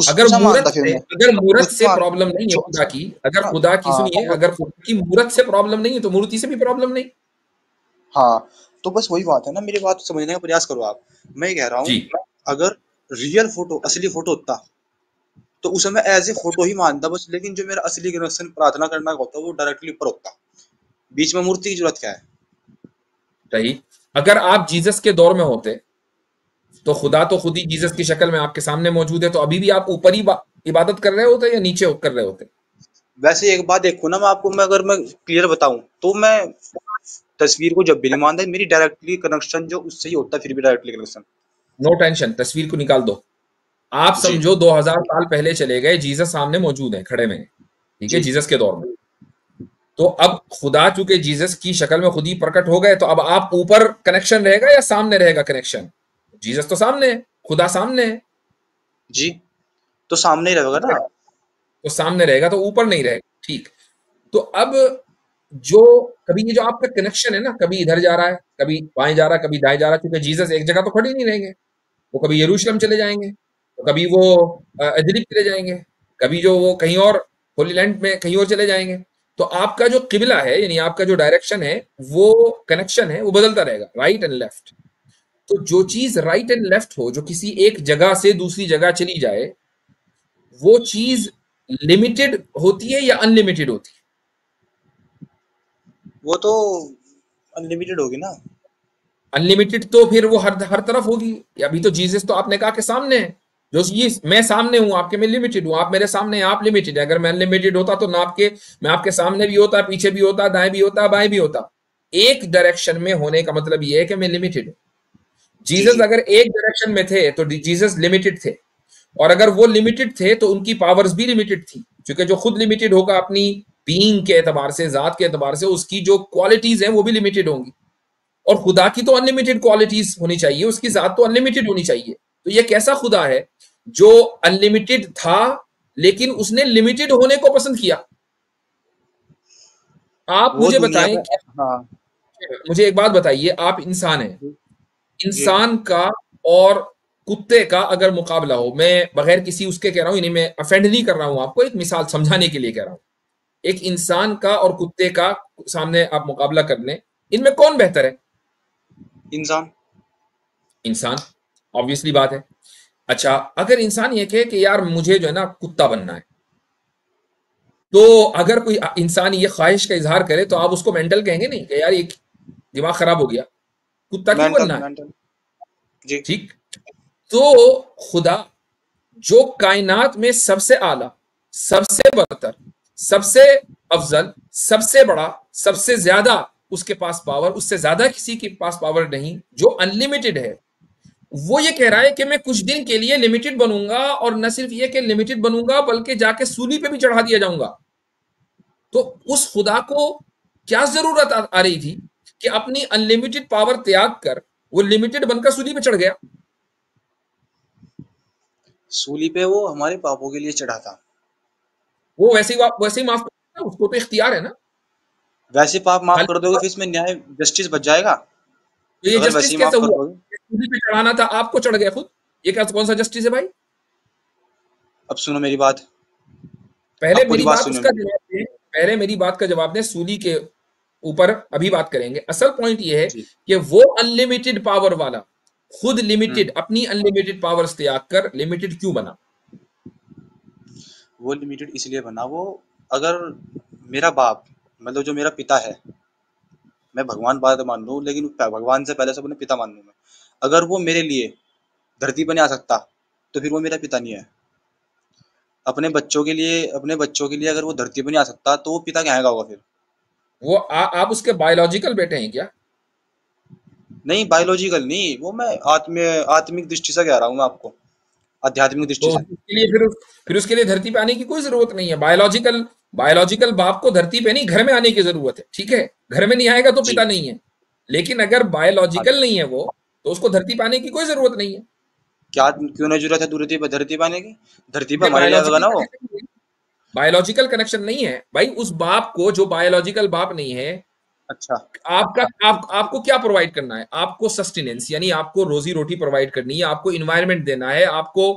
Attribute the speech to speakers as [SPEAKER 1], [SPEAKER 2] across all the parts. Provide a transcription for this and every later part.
[SPEAKER 1] अगर
[SPEAKER 2] उसको मानता फिर मैं,
[SPEAKER 1] मूर्त से
[SPEAKER 2] उसको
[SPEAKER 1] प्रॉब्लम नहीं है
[SPEAKER 2] जो
[SPEAKER 1] खुदा की, अगर
[SPEAKER 2] हाँ
[SPEAKER 1] खुदा की
[SPEAKER 2] हाँ
[SPEAKER 1] सुनिए,
[SPEAKER 2] वो
[SPEAKER 1] अगर खुदा की मूर्त से प्रॉब्लम नहीं है तो मूर्ति से भी प्रॉब्लम नहीं।
[SPEAKER 2] हाँ, तो बस वही बात है ना, मेरी बात समझने का प्रयास करो आप। मैं ये कह रहा हूँ,
[SPEAKER 1] जी
[SPEAKER 2] अगर रियल फोटो असली फोटो होता तो उसे मैं एज ए फोटो ही मानता बस, लेकिन जो मेरा असली कनेक्शन प्रार्थना करना का होता है वो डायरेक्टली ऊपर होता, बीच में मूर्ति की जरूरत क्या है।
[SPEAKER 1] सही। अगर आप जीसस के दौर में होते तो खुदा तो खुद ही जीसस की शक्ल में आपके सामने मौजूद है, तो अभी भी आप ऊपर ही इबादत कर रहे होते या नीचे कर रहे होते?
[SPEAKER 2] वैसे एक बात देखो ना, मैं आपको, मैं अगर मैं क्लियर बताऊं तो मैं तस्वीर को जब भी नहीं मानता, मेरी डायरेक्टली कनेक्शन जो उससे ही होता है, फिर भी डायरेक्टली कनेक्शन।
[SPEAKER 1] नो टेंशन, तस्वीर को निकाल दो। आप
[SPEAKER 2] जी
[SPEAKER 1] समझो 2000 साल पहले चले गए, जीसस सामने मौजूद है, खड़े में हैं, ठीक है,
[SPEAKER 2] जी
[SPEAKER 1] जीसस के दौर में। तो अब खुदा चूंकि जीसस की शक्ल में खुद ही प्रकट हो गए, तो अब आप ऊपर कनेक्शन रहेगा या सामने रहेगा कनेक्शन? जीसस तो सामने है, खुदा सामने है,
[SPEAKER 2] जी, तो सामने ही रहेगा
[SPEAKER 1] ठीक
[SPEAKER 2] ना।
[SPEAKER 1] है, तो सामने रहेगा तो ऊपर नहीं रहेगा, ठीक। तो अब जो कभी ये जो आपका कनेक्शन है ना, कभी इधर जा रहा है, कभी बाएं जा रहा है, कभी दाएं जा रहा है, क्योंकि जीसस एक जगह तो खड़े नहीं रहेंगे। वो कभी यरूशलेम चले जाएंगे, तो कभी वो इदलिब चले जाएंगे, कभी जो वो कहीं और होली लैंड में कहीं और चले जाएंगे। तो आपका जो किबला है, यानी आपका जो डायरेक्शन है, वो कनेक्शन है, वो बदलता रहेगा, राइट एंड लेफ्ट। तो जो चीज राइट एंड लेफ्ट हो, जो किसी एक जगह से दूसरी जगह चली जाए, वो चीज लिमिटेड होती है या अनलिमिटेड होती
[SPEAKER 2] वो तो अनलिमिटेड होगी ना।
[SPEAKER 1] है? अनलिमिटेड तो फिर वो हर हर तरफ होगी। अभी तो जीसस तो आपने कहा कि सामने है, जो ये मैं सामने हूं आपके, मैं लिमिटेड हूं, आप मेरे सामने हैं, आप लिमिटेड है। अगर मैं अनलिमिटेड होता तो ना आपके, मैं आपके सामने भी होता, पीछे भी होता, दाएं भी होता, बाएं भी होता। एक डायरेक्शन में होने का मतलब ये है कि मैं लिमिटेड हूं।
[SPEAKER 2] जी
[SPEAKER 1] जीसस
[SPEAKER 2] जी
[SPEAKER 1] अगर एक डायरेक्शन में थे तो जीसस लिमिटेड थे, और अगर वो लिमिटेड थे तो उनकी पावर्स भी लिमिटेड थी, क्योंकि जो खुद लिमिटेड होगा अपनी बीइंग के एतबार से, जात के एतबार से, उसकी जो क्वालिटीज हैं वो भी लिमिटेड होंगी। और खुदा की तो अनलिमिटेड क्वालिटीज होनी चाहिए, उसकी जात तो अनलिमिटेड होनी चाहिए। तो ये कैसा खुदा है जो अनलिमिटेड था लेकिन उसने लिमिटेड होने को पसंद किया? आप
[SPEAKER 2] वो
[SPEAKER 1] मुझे
[SPEAKER 2] दुनिया
[SPEAKER 1] बताएं
[SPEAKER 2] में।
[SPEAKER 1] कि,
[SPEAKER 2] हाँ
[SPEAKER 1] मुझे एक बात बताइए, आप इंसान हैं,
[SPEAKER 2] जी जी
[SPEAKER 1] इंसान का और कुत्ते का अगर मुकाबला हो, मैं बगैर किसी उसके कह रहा हूं, यानी मैं अफेंड नहीं कर रहा हूं आपको, एक मिसाल समझाने के लिए कह रहा हूं, एक इंसान का और कुत्ते का सामने आप मुकाबला कर लें, इनमें कौन बेहतर है?
[SPEAKER 2] इंसान।
[SPEAKER 1] इंसान, ऑब्वियसली बात है। अच्छा, अगर इंसान ये कहे कि यार मुझे जो है ना कुत्ता बनना है, तो अगर कोई इंसान ये ख्वाहिश का इजहार करे तो आप उसको मेंटल कहेंगे नहीं कि यार ये दिमाग खराब हो गया, कुत्ता क्यों
[SPEAKER 2] मेंटल
[SPEAKER 1] बनना है?
[SPEAKER 2] मेंटल। जी।
[SPEAKER 1] ठीक। तो खुदा जो कायनात में सबसे आला, सबसे बरतर, सबसे अफजल, सबसे बड़ा, सबसे ज्यादा उसके पास पावर, उससे ज्यादा किसी के पास पावर नहीं, जो अनलिमिटेड है, वो ये कह रहा है कि मैं कुछ दिन के लिए लिमिटेड बनूंगा, और न सिर्फ ये कि लिमिटेड बनूंगा बल्कि जाके सूली पे भी चढ़ा दिया जाऊंगा। तो उस खुदा को क्या जरूरत आ रही थी कि अपनी अनलिमिटेड पावर त्याग कर वो लिमिटेड बनकर सूली पे चढ़ गया?
[SPEAKER 2] सूली पे वो हमारे पापों के लिए चढ़ा था।
[SPEAKER 1] वो वैसे ही माफ कर, उसको तो इख्तियार है ना।
[SPEAKER 2] वैसे पाप माफ कर दोगे
[SPEAKER 1] खाली,
[SPEAKER 2] फिर इसमें न्याय जस्टिस बच जाएगा,
[SPEAKER 1] तो ये
[SPEAKER 2] अगर
[SPEAKER 1] जस्टिस
[SPEAKER 2] वैसे ही
[SPEAKER 1] कैसे
[SPEAKER 2] माफ कर
[SPEAKER 1] हुआ?
[SPEAKER 2] दोगे।
[SPEAKER 1] सूली पे चढ़ाना था, आपको चढ़ गया खुद। ये क्या, कौन सा जस्टिस है भाई?
[SPEAKER 2] अब सुनो मेरी बात,
[SPEAKER 1] पहले
[SPEAKER 2] अब पूरी
[SPEAKER 1] मेरी
[SPEAKER 2] बात
[SPEAKER 1] बात
[SPEAKER 2] सुनो
[SPEAKER 1] उसका
[SPEAKER 2] मेरी।
[SPEAKER 1] जवाब दें, पहले मेरी बात का जवाब दें, सूली के ऊपर अभी बात करेंगे। असल पॉइंट ये है
[SPEAKER 2] जी।
[SPEAKER 1] कि वो अनलिमिटेड पावर वाला खुद
[SPEAKER 2] हम्म।
[SPEAKER 1] लिमिटेड, अपनी अनलिमिटेड पावर्स त्याग कर लिमिटेड क्यों बना?
[SPEAKER 2] वो लिमिटेड इसलिए बना, वो अगर मेरा बाप, मतलब जो मेरा पिता है, मैं भगवान बाद मान लूं लेकिन भगवान से पहले से अपने पिता मान लूं मैं, अगर वो मेरे लिए धरती पर नहीं आ सकता तो फिर वो मेरा पिता नहीं है। अपने बच्चों के लिए अगर वो धरती पर नहीं आ सकता तो वो पिता कहाँ का होगा फिर।
[SPEAKER 1] वो आप उसके बायोलॉजिकल बेटे हैं क्या?
[SPEAKER 2] नहीं, बायोलॉजिकल नहीं, वो मैं आत्मिक दृष्टि से कह रहा हूँ मैं आपको, आध्यात्मिक दृष्टि
[SPEAKER 1] तो
[SPEAKER 2] से।
[SPEAKER 1] उसके लिए फिर उसके लिए धरती पे आने की कोई जरूरत नहीं है। बायोलॉजिकल बायोलॉजिकल बाप को धरती पे नहीं, घर में आने की जरूरत है, ठीक है, घर में नहीं आएगा तो
[SPEAKER 2] जी।
[SPEAKER 1] पिता नहीं है। लेकिन अगर
[SPEAKER 2] हाँ।
[SPEAKER 1] बायोलॉजिकल नहीं है वो, तो उसको धरती पे आने की कोई जरूरत नहीं है।
[SPEAKER 2] क्या क्यों नहीं जरूरत है धरती पर आने की? धरती पर
[SPEAKER 1] ये
[SPEAKER 2] हमारे लिए आएगा
[SPEAKER 1] बायोलॉजिकल
[SPEAKER 2] ना वो।
[SPEAKER 1] कनेक्शन, बायोलॉजिकल कनेक्शन नहीं है भाई, उस बाप को जो बायोलॉजिकल बाप नहीं है,
[SPEAKER 2] अच्छा।
[SPEAKER 1] आपको क्या प्रोवाइड करना है? आपको सस्टेनेंस यानी आपको रोजी रोटी प्रोवाइड करनी है, आपको इन्वायरमेंट देना है, आपको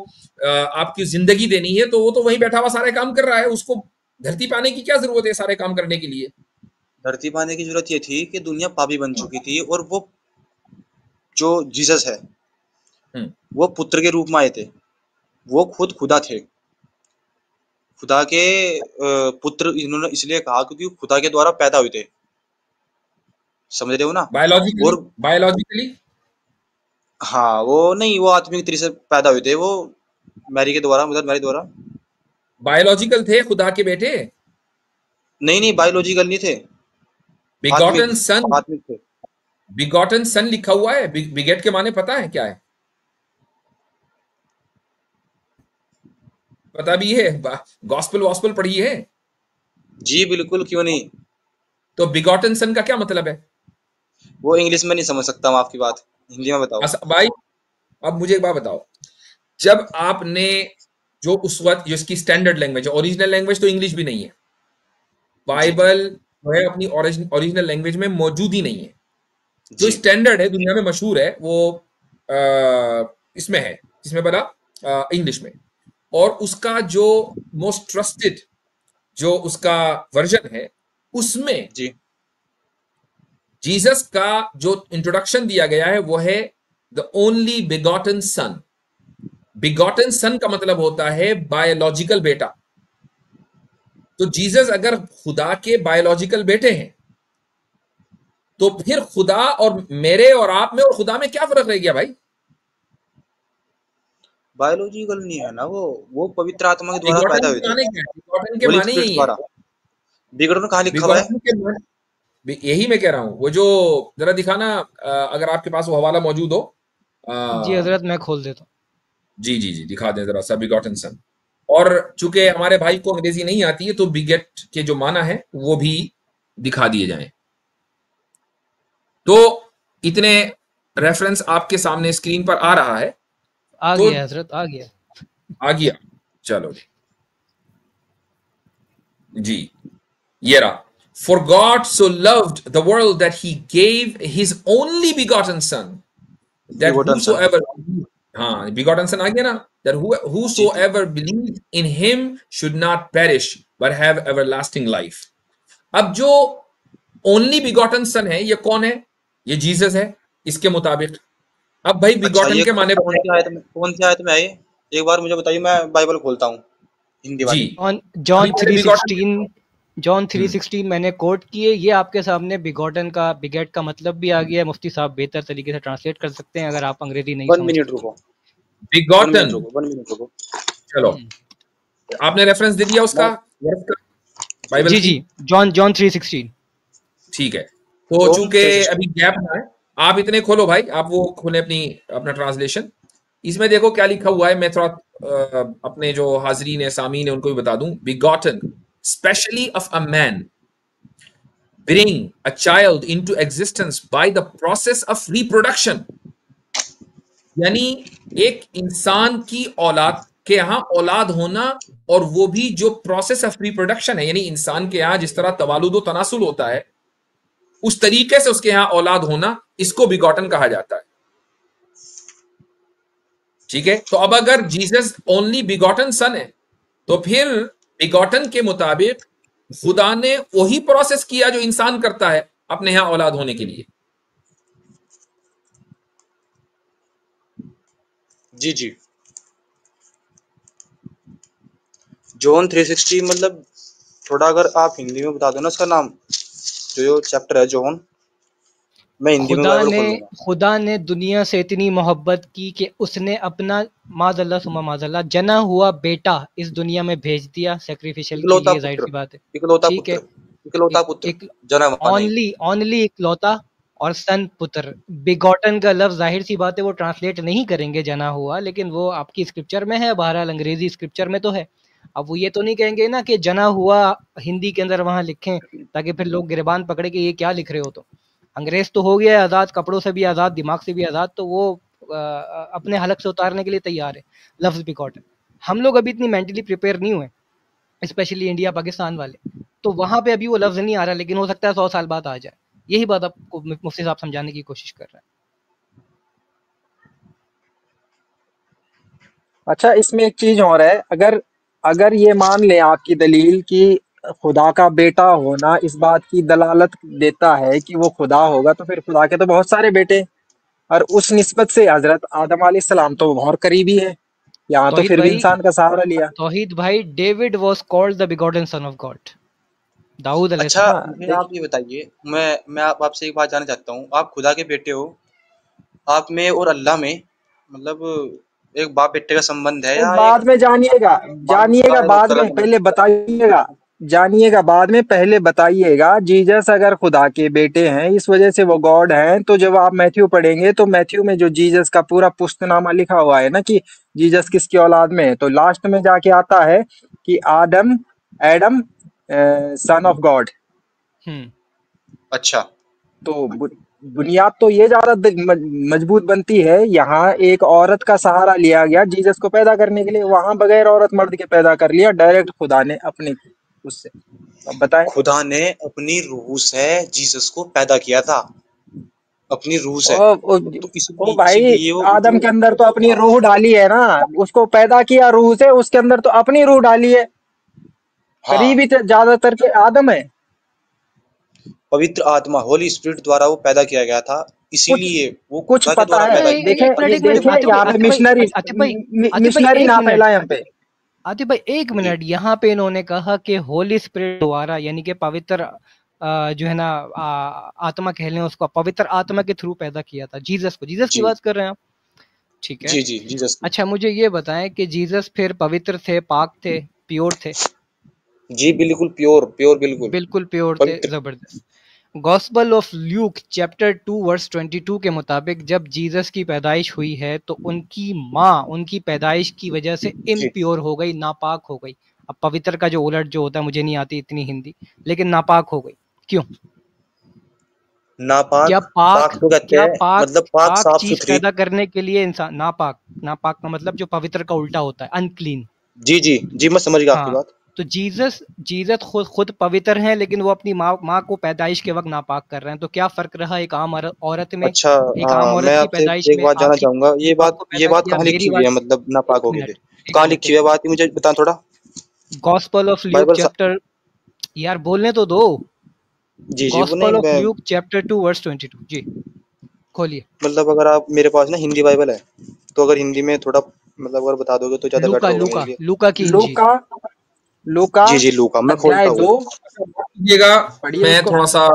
[SPEAKER 1] आपकी जिंदगी देनी है, तो वो तो वहीं बैठा हुआ सारे काम कर रहा है। उसको धरती पे आने की क्या जरूरत है सारे काम करने के लिए?
[SPEAKER 2] धरती पे आने की जरूरत ये थी कि दुनिया पापी बन चुकी थी, और वो जो जीसस है
[SPEAKER 1] हम्म।
[SPEAKER 2] वो पुत्र के रूप में आए थे। वो खुद खुदा थे। खुदा के पुत्र इन्होंने इसलिए कहा क्योंकि वो खुदा के द्वारा पैदा हुए थे। समझ रहे हो ना?
[SPEAKER 1] बायोलॉजिकली,
[SPEAKER 2] और
[SPEAKER 1] बायोलॉजिकली,
[SPEAKER 2] हाँ, वो नहीं, वो आत्मिक तरीके से पैदा हुए थे, वो मैरी के द्वारा, मदर मैरी द्वारा।
[SPEAKER 1] बायोलॉजिकल थे खुदा के बेटे।
[SPEAKER 2] नहीं नहीं, बायोलॉजिकल नहीं थे। आत्मिक,
[SPEAKER 1] बिगॉटन सन,
[SPEAKER 2] आत्मिक थे।
[SPEAKER 1] बिगॉटन सन लिखा हुआ है। बिगेट के माने पता है क्या है? पता भी है? गॉस्पेल वॉस्पेल पढ़ी है?
[SPEAKER 2] जी बिल्कुल, क्यों नहीं।
[SPEAKER 1] तो बिगॉटन सन का क्या मतलब है?
[SPEAKER 2] वो इंग्लिश में नहीं समझ सकता मैं आपकी बात, हिंदी में बताओ।
[SPEAKER 1] भाई, अब मुझे एक बात बताओ। जब आपने जो उस वक्त जो इसकी स्टैंडर्ड लैंग्वेज है, ओरिजिनल लैंग्वेज तो इंग्लिश भी नहीं है,
[SPEAKER 2] जी जी
[SPEAKER 1] बाइबल जो है अपनी ओरिजिनल लैंग्वेज में मौजूद ही नहीं है। जो
[SPEAKER 2] जी।
[SPEAKER 1] स्टैंडर्ड है दुनिया में मशहूर है वो इसमें है, जिसमें बड़ा इंग्लिश में। और उसका जो मोस्ट ट्रस्टेड जो उसका वर्जन है, उसमें
[SPEAKER 2] जी
[SPEAKER 1] जीसस का जो इंट्रोडक्शन दिया गया है वो है the only begotten son. Begotten son का मतलब होता है बायोलॉजिकल बेटा। तो जीसस अगर खुदा के बायोलॉजिकल बेटे हैं, तो फिर खुदा और मेरे और आप में और खुदा में क्या फर्क रह गया भाई?
[SPEAKER 2] बायोलॉजिकल नहीं है ना वो पवित्र आत्मा के द्वारा पैदा
[SPEAKER 1] बिगॉटन
[SPEAKER 2] हुए
[SPEAKER 1] के
[SPEAKER 2] थे।
[SPEAKER 1] माने क्या है? बिगॉटन के
[SPEAKER 2] होली
[SPEAKER 1] माने
[SPEAKER 2] स्पिरिट
[SPEAKER 1] यही है।
[SPEAKER 2] द्वारा। विगड़न कहाँ लिखा हुआ है?
[SPEAKER 1] बिगॉटन के माने यही मैं कह रहा हूं। वो जो जरा दिखाना, अगर आपके पास वो हवाला मौजूद हो।
[SPEAKER 3] जी
[SPEAKER 1] अ,
[SPEAKER 3] हजरत, मैं खोल देता हूँ।
[SPEAKER 1] जी जी जी, दिखा दें जरा सा बिगॉटन सन। और चूंकि हमारे भाई को अंग्रेजी नहीं आती है, तो बिगेट के जो माना है वो भी दिखा दिए जाएं। तो इतने रेफरेंस आपके सामने स्क्रीन पर आ रहा है।
[SPEAKER 3] आ
[SPEAKER 1] तो
[SPEAKER 3] गया हजरत, आ गया।
[SPEAKER 1] आ गया, चलो जी, ये रहा। For God so loved the world that he gave his only begotten son, that
[SPEAKER 2] बिगोटन sun.
[SPEAKER 1] whosoever, हाँ begotten son आ गया ना, that
[SPEAKER 2] ji ji.
[SPEAKER 1] whosoever believes in him should not perish but have everlasting life। अब जो only begotten सन है ये कौन है? ये जीसस है इसके मुताबिक। अब भाई
[SPEAKER 2] अच्छा,
[SPEAKER 1] बिगॉटन
[SPEAKER 2] ये
[SPEAKER 1] के माने
[SPEAKER 2] कौन सी आयत में है ये? एक बार मुझे बताइए, मैं बाइबल खोलता हूँ, हिंदी
[SPEAKER 1] जी,
[SPEAKER 2] वाली।
[SPEAKER 3] जॉन
[SPEAKER 1] अभी
[SPEAKER 3] जॉन
[SPEAKER 1] मैंने
[SPEAKER 3] three
[SPEAKER 1] begotten,
[SPEAKER 3] sixteen John three
[SPEAKER 1] hmm,
[SPEAKER 3] sixteen मैंने कोट किए। ये आपके सामने बिगॉटन का, बिगेट का मतलब भी आ गया है। मुफ्ती साहब बेहतर तरीके से ट्रांसलेट कर सकते हैं अगर आप अंग्रेजी नहीं
[SPEAKER 2] 1 मिनट
[SPEAKER 3] समझते तो।
[SPEAKER 2] रुको, 1
[SPEAKER 1] बिगॉटन।
[SPEAKER 2] मिनट रुको, 1 मिनट रुको।
[SPEAKER 1] चलो, आपने रेफरेंस दे दिया उसका,
[SPEAKER 2] मैं
[SPEAKER 1] वर्स का,
[SPEAKER 2] जी
[SPEAKER 1] बाइबल
[SPEAKER 3] जी
[SPEAKER 1] की।
[SPEAKER 3] जी, जॉन जॉन 3:16।
[SPEAKER 1] ठीक है। तो
[SPEAKER 2] जॉन
[SPEAKER 1] चूंकि
[SPEAKER 2] 3:16।
[SPEAKER 1] अभी गैप ना है, आप इतने खोलो भाई, आप वो खोले अपना ट्रांसलेशन। इसमें देखो क्या लिखा हुआ है। मैं थोड़ा अपने जो हाजरीन है, सामीन है, उनको भी बता दूं। Begotten specially of a man bring a child into existence by the process of reproduction। यानी एक इंसान की औलाद के यहां औलाद होना, और वो भी जो प्रोसेस ऑफ रिप्रोडक्शन है, यानी इंसान के यहां जिस तरह तवालुद तनासुल होता है, उस तरीके से उसके यहां औलाद होना, इसको बिगॉटन कहा जाता है। ठीक है। तो अब अगर जीसस ओनली बिगॉटन सन है, तो फिर बिगॉटन के मुताबिक खुदा ने वही प्रोसेस किया जो इंसान करता है अपने यहां औलाद होने के लिए।
[SPEAKER 2] जी जी। जॉन 3:16 मतलब, थोड़ा अगर आप हिंदी में बता दो ना उसका नाम, जो चैप्टर है जॉन। मैं हिंदी में
[SPEAKER 3] खुदा
[SPEAKER 2] बाइबल
[SPEAKER 3] ने
[SPEAKER 2] खोल लूंगा।
[SPEAKER 3] खुदा ने दुनिया से इतनी मोहब्बत की कि उसने अपना माजल्ला सुमा माजल्ला जना हुआ बेटा इस दुनिया में भेज दिया सेक्रीफिशियल के
[SPEAKER 2] इकलौता
[SPEAKER 3] लिए। जाहिर
[SPEAKER 2] पुत्र,
[SPEAKER 3] सी बात है।
[SPEAKER 2] इकलौता
[SPEAKER 3] ठीक है।
[SPEAKER 2] पुत्र, इकलौता
[SPEAKER 3] एक
[SPEAKER 2] पुत्र।
[SPEAKER 3] एक
[SPEAKER 2] जना हुआ नहीं।
[SPEAKER 3] ओनली ओनली इकलौता और सन पुत्र। बिगॉटन का लफ्ज जाहिर सी बात है वो ट्रांसलेट नहीं करेंगे जना हुआ, लेकिन वो आपकी स्क्रिप्चर में है, बहरहाल अंग्रेजी स्क्रिप्चर में तो है। अब वो ये तो नहीं कहेंगे ना कि जना हुआ हिंदी के अंदर वहां लिखें, ताकि फिर लोग गिरबान पकड़े कि ये क्या लिख रहे हो। तो अंग्रेज तो हो गया है आज़ाद, कपड़ों से भी आज़ाद, दिमाग से भी आज़ाद, तो वो अपने हलक से उतारने के लिए तैयार है लफ्ज बिगॉटन। हम लोग अभी इतनी मेंटली प्रिपेयर नहीं हुए, स्पेशली इंडिया पाकिस्तान वाले। तो वहां पे अभी वो लफ्ज नहीं आ रहा, लेकिन हो सकता है 100 साल बाद आ जाए। यही बात आपको मुफ्ती साहब समझाने की कोशिश कर रहे हैं।
[SPEAKER 4] अच्छा, इसमें एक चीज और है, अगर अगर ये मान लें आपकी दलील कि खुदा का बेटा होना इस बात की दलालत देता है कि वो खुदा होगा, तो फिर खुदा के तो बहुत सारे बेटे हैं, और उस निस्बत से हजरत आदम अलैहिस्सलाम तो बहुत करीबी है, यहाँ तो
[SPEAKER 3] तौहीद
[SPEAKER 4] फिर भी
[SPEAKER 3] भाई,
[SPEAKER 4] इंसान का सहारा लिया।
[SPEAKER 3] तौहीद भाई, David was called the begotten son of God, Dawood
[SPEAKER 2] अच्छा,
[SPEAKER 3] अलैहिस्सलाम।
[SPEAKER 4] हाँ
[SPEAKER 2] मुझे
[SPEAKER 4] देख,
[SPEAKER 2] आप ये बताइए, मैं आपसे एक बात जानना चाहता हूँ। आप खुदा के बेटे हो, आप में और अल्लाह में मतलब एक बाप बेटे का संबंध है
[SPEAKER 4] वो
[SPEAKER 2] या एक
[SPEAKER 4] बाद में जानिएगा,
[SPEAKER 2] मानुष का
[SPEAKER 4] जानिएगा
[SPEAKER 2] है वो
[SPEAKER 4] बाद
[SPEAKER 2] गलत
[SPEAKER 4] में,
[SPEAKER 2] है?
[SPEAKER 4] पहले बताइएगा, जानिएगा बाद में, पहले बताइएगा। जीसस अगर खुदा के बेटे हैं, इस वजह से वो गॉड हैं, तो जब आप मैथ्यू पढ़ेंगे तो मैथ्यू में जो जीसस का पूरा पुस्तनामा लिखा हुआ है ना कि जीसस किसकी औलाद में है, तो लास्ट में जाके आता है कि आदम, एडम सन ऑफ गॉड।
[SPEAKER 3] हम्म।
[SPEAKER 2] अच्छा,
[SPEAKER 4] तो बुनियाद तो ये ज्यादा मजबूत बनती है। यहाँ एक औरत का सहारा लिया गया जीसस को पैदा करने के लिए, वहां बगैर औरत मर्द के पैदा कर लिया डायरेक्ट खुदा ने अपने उससे। अब बताएं।
[SPEAKER 2] खुदा ने अपनी रूह से जीसस को पैदा किया था, अपनी रूह से।
[SPEAKER 4] ओ, ओ,
[SPEAKER 2] तो
[SPEAKER 4] ओ
[SPEAKER 2] इसलिए
[SPEAKER 4] भाई,
[SPEAKER 2] इसीलिए वो
[SPEAKER 4] आदम
[SPEAKER 2] जो
[SPEAKER 4] के अंदर तो अपनी रूह डाली है ना, उसको पैदा किया रूह से, उसके अंदर तो अपनी रूह डाली है।
[SPEAKER 2] हाँ,
[SPEAKER 4] करीबी तो ज्यादातर के आदम है।
[SPEAKER 2] पवित्र आत्मा होली स्पिरिट द्वारा वो पैदा किया गया था,
[SPEAKER 4] कुछ
[SPEAKER 2] इसीलिए वो
[SPEAKER 4] कुछ
[SPEAKER 2] खुदा के
[SPEAKER 4] पता
[SPEAKER 2] द्वारा
[SPEAKER 4] है,
[SPEAKER 2] पैदा
[SPEAKER 3] एक
[SPEAKER 2] किया
[SPEAKER 4] देखे,
[SPEAKER 2] गया।
[SPEAKER 3] एक मिनट,
[SPEAKER 4] ये
[SPEAKER 3] एक मिनट,
[SPEAKER 4] देखे
[SPEAKER 3] आतिफ भाई,
[SPEAKER 4] यहाँ पे
[SPEAKER 3] आतिफ भाई,
[SPEAKER 4] मिशनरी,
[SPEAKER 3] आतिफ भाई, आतिफ भाई,
[SPEAKER 4] मिशनरी
[SPEAKER 3] एक
[SPEAKER 4] ना
[SPEAKER 3] मिनट,
[SPEAKER 4] फैलाए हम पे।
[SPEAKER 3] आतिफ भाई, एक
[SPEAKER 2] जी,
[SPEAKER 3] मिनट। यहाँ पे इन्होंने कहा कि होली स्पिरिट द्वारा, यानी कि पवित्र जो है ना, आत्मा कह लें उसको, पवित्र आत्मा के थ्रू पैदा किया था जीसस को। जीसस की
[SPEAKER 2] जी,
[SPEAKER 3] बात कर रहे हैं आप? ठीक है।
[SPEAKER 2] जी, जी, जीसस की।
[SPEAKER 3] अच्छा, मुझे ये बताएं कि जीसस फिर पवित्र थे, पाक थे, प्योर थे?
[SPEAKER 2] जी, बिल्कुल प्योर, प्योर बिल्कुल,
[SPEAKER 3] बिल्कुल प्योर थे,
[SPEAKER 2] पवित्र।
[SPEAKER 3] जबरदस्त। Gospel of Luke chapter 2 verse 22 के मुताबिक जब जीसस की पैदाइश हुई है तो उनकी माँ उनकी पैदाइश की वजह से
[SPEAKER 2] जी,
[SPEAKER 3] इम्प्योर हो गई, नापाक हो गई। अब पवित्र का जो उलट जो होता है, मुझे नहीं आती इतनी हिंदी, लेकिन नापाक हो गई। क्यों? क्या
[SPEAKER 2] नापाक,
[SPEAKER 3] पाक,
[SPEAKER 2] पाक तो कहते
[SPEAKER 3] क्या
[SPEAKER 2] हैं,
[SPEAKER 3] पाक,
[SPEAKER 2] मतलब पाक
[SPEAKER 3] पाक
[SPEAKER 2] साफ
[SPEAKER 3] चीज
[SPEAKER 2] सुथरी।
[SPEAKER 3] पैदा करने के लिए इंसान नापाक, नापाक का मतलब जो पवित्र का उल्टा होता है, अनक्लीन।
[SPEAKER 2] जी, जी, जी, मैं समझ गया आपकी
[SPEAKER 3] हाँ,
[SPEAKER 2] बात।
[SPEAKER 3] तो जीसस जीसस खुद खुद पवित्र हैं, लेकिन वो अपनी माँ को पैदाइश के वक्त नापाक कर रहे हैं। तो क्या फर्क रहा एक आम औरत में?
[SPEAKER 2] अच्छा,
[SPEAKER 3] एक आम
[SPEAKER 2] हाँ,
[SPEAKER 3] औरत
[SPEAKER 2] मैं
[SPEAKER 3] की
[SPEAKER 2] आपसे
[SPEAKER 3] पैदाइश
[SPEAKER 2] एक
[SPEAKER 3] में
[SPEAKER 2] बात जानना
[SPEAKER 3] आपकी
[SPEAKER 2] चाहूंगा।
[SPEAKER 3] बाप को
[SPEAKER 2] ये
[SPEAKER 3] पैदा
[SPEAKER 2] बात
[SPEAKER 3] किया,
[SPEAKER 2] कहाँ
[SPEAKER 3] मेरी
[SPEAKER 2] लिखी हुई
[SPEAKER 3] बात।
[SPEAKER 2] है, मतलब नापाक
[SPEAKER 3] एक
[SPEAKER 2] हो गए थे?
[SPEAKER 3] मिनट, एक
[SPEAKER 2] कहाँ
[SPEAKER 3] मिनट,
[SPEAKER 2] लिखी
[SPEAKER 3] एक
[SPEAKER 2] हुई है
[SPEAKER 3] मिनट।
[SPEAKER 2] बात, ये मुझे बता थोड़ा।
[SPEAKER 3] गॉस्पल ऑफ ल्यूक
[SPEAKER 2] बाइबल सा...
[SPEAKER 3] चैप्टर, यार बोलने तो दो।
[SPEAKER 2] जी, जी, वो नहीं,
[SPEAKER 3] गॉस्पल ऑफ
[SPEAKER 2] मैं
[SPEAKER 3] ल्यूक चैप्टर 2 वर्स 22 जी, खोलिए।
[SPEAKER 2] मतलब अगर आप, मेरे पास ना हिंदी बाइबल है, तो अगर हिंदी में थोड़ा मतलब अगर बता दोगे तो ज्यादा बेटर
[SPEAKER 3] लूका,
[SPEAKER 2] होगा मेरे
[SPEAKER 3] लूका,
[SPEAKER 2] लिए।
[SPEAKER 3] लूका की इंजील।
[SPEAKER 4] लूका, लूका
[SPEAKER 2] जी, जी, लूका, मैं खोलता
[SPEAKER 4] अध्याय
[SPEAKER 2] हूँ।
[SPEAKER 4] 2,
[SPEAKER 1] कीजिएगा।
[SPEAKER 4] पढ़िए
[SPEAKER 1] मैं
[SPEAKER 4] उसको।
[SPEAKER 1] थोड़ा सा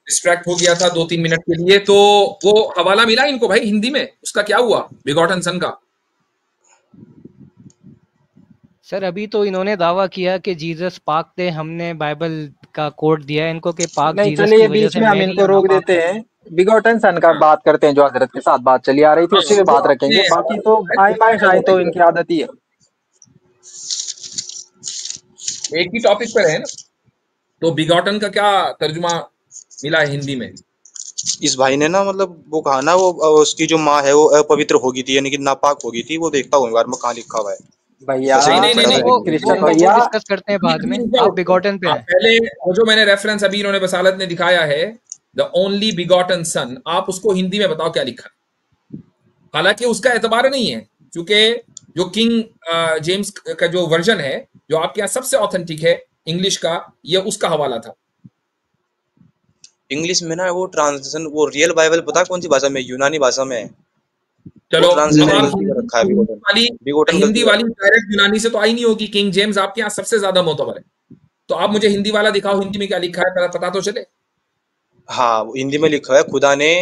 [SPEAKER 1] डिस्ट्रैक्ट हो गया था 2-3 मिनट के लिए, तो वो हवाला मिला इनको भाई हिंदी में, उसका क्या हुआ बिगॉटन सन का?
[SPEAKER 3] सर, अभी तो इन्होंने दावा किया कि जीसस पाक थे, हमने बाइबल का कोड दिया है इनको कि पाक
[SPEAKER 4] नहीं,
[SPEAKER 3] जीसस की
[SPEAKER 4] चलिए
[SPEAKER 3] वजह
[SPEAKER 4] बीच
[SPEAKER 3] से
[SPEAKER 4] में हम
[SPEAKER 3] मैरी
[SPEAKER 4] इनको रोक
[SPEAKER 3] नापाक
[SPEAKER 4] देते
[SPEAKER 3] है।
[SPEAKER 4] हैं। बिगॉटन सन का
[SPEAKER 1] हाँ,
[SPEAKER 4] बात करते हैं, जो हजरत के साथ बात चली आ रही थी,
[SPEAKER 1] हाँ,
[SPEAKER 4] उसी पे
[SPEAKER 1] वो
[SPEAKER 4] बात रखेंगे।
[SPEAKER 1] आपने
[SPEAKER 4] बाकी तो
[SPEAKER 1] हवाला
[SPEAKER 4] आए बाएं
[SPEAKER 1] दिया
[SPEAKER 4] शाएं
[SPEAKER 1] है
[SPEAKER 4] तो
[SPEAKER 1] कि
[SPEAKER 4] इनकी आदत ही है।
[SPEAKER 1] एक ही टॉपिक पर है ना, तो बिगॉटन का क्या तर्जुमा मिला है हिंदी में?
[SPEAKER 2] इस भाई ने ना मतलब वो कहा ना, वो उसकी जो माँ है वो अपवित्र हो गई थी, यानी कि नापाक हो गई थी। वो देखता हूँ एक बार मैं कहाँ लिखा हुआ है।
[SPEAKER 4] भैया,
[SPEAKER 2] वैसे
[SPEAKER 1] नहीं
[SPEAKER 2] मैंने
[SPEAKER 1] नहीं नहीं
[SPEAKER 2] पढ़ा
[SPEAKER 3] चलो
[SPEAKER 2] था
[SPEAKER 1] नहीं,
[SPEAKER 2] लेकिन
[SPEAKER 3] वो
[SPEAKER 4] क्रिश्चियन
[SPEAKER 3] वो वो
[SPEAKER 4] भैया,
[SPEAKER 3] डिस्कस करते हैं बाद में।
[SPEAKER 1] रुक जाओ,
[SPEAKER 3] आप
[SPEAKER 1] रुक जाओ।
[SPEAKER 3] बिगॉटन पे
[SPEAKER 1] आप
[SPEAKER 3] हैं।
[SPEAKER 1] पहले वो जो मैंने रेफरेंस अभी इन्होंने बसालत ने दिखाया है, द ओनली बिगॉटन सन, आप उसको हिंदी में बताओ क्या लिखा है। हालांकि उसका एतबार नहीं है, क्योंकि जो किंग जेम्स का जो वर्जन है, जो आपके यहाँ सबसे ऑथेंटिक है इंग्लिश का, ये उसका हवाला था।
[SPEAKER 2] इंग्लिश में ना वो ट्रांसलेशन, वो रियल बाइबल पता है कौन सी भाषा में? यूनानी भाषा में है। वो
[SPEAKER 1] चलो, अब
[SPEAKER 2] ट्रांसलेशन
[SPEAKER 1] आप
[SPEAKER 2] गलती कर
[SPEAKER 1] हिंदी
[SPEAKER 2] रखा है
[SPEAKER 1] हिंदी
[SPEAKER 2] बिगोटन।
[SPEAKER 1] वाली
[SPEAKER 2] बिगोटन गलती
[SPEAKER 1] हिंदी
[SPEAKER 2] कर
[SPEAKER 1] वाली
[SPEAKER 2] रखा
[SPEAKER 1] डायरेक्ट यूनानी से तो आई नहीं होगी, किंग जेम्स आपके यहाँ सबसे ज्यादा मोतबर है। तो आप मुझे हिंदी वाला दिखाओ, हिंदी में क्या लिखा है, पता तो चले।
[SPEAKER 2] है। हाँ, वो हिंदी में लिखा है, खुदा ने